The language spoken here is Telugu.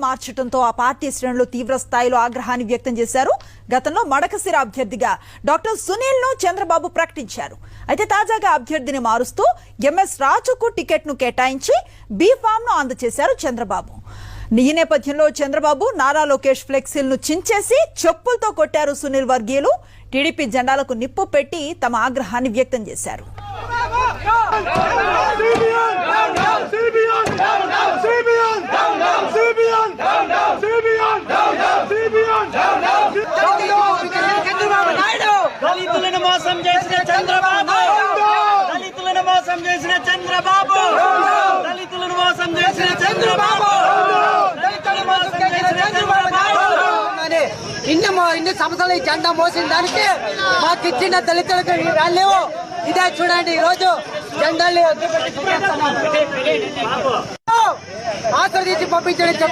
మార్చడంతో ఆ పార్టీ శ్రేణులు తీవ్ర స్థాయిలో ఆగ్రహాన్ని వ్యక్తం చేశారు. గతంలో మడకశిర అభ్యర్థిగా డాక్టర్ సునీల్ ను చంద్రబాబు ప్రకటించారు. అయితే తాజాగా అభ్యర్థిని మారుస్తూ ఎంఎస్ రాజుకు టికెట్ ను కేటాయించి బి ఫామ్ ను అందజేశారు చంద్రబాబు. ఈ నేపథ్యంలో చంద్రబాబు నారా లోకేష్ ఫ్లెక్సీలను చించేసి చెప్పులతో కొట్టారు సునీల్ వర్గీయులు. టీడీపీ జెండాలకు నిప్పు పెట్టి తమ ఆగ్రహాన్ని వ్యక్తం చేశారు. దళితులను మోసం చేసిన చంద్రబాబు, దళితులను మోసం చేసిన చంద్రబాబు, దళితులను మోసం చేసిన చంద్రబాబు, దళితులను మోసం చేసిన చంద్రబాబు. ఇన్ని సంవత్సరాలు ఈ జెండా మోసిన దానికి మాకు ఇచ్చిన దళితులకు రాలేవు. ఇదే చూడండి, ఈ రోజు జెండాలు ఆశీర్వదించి పంపించండి.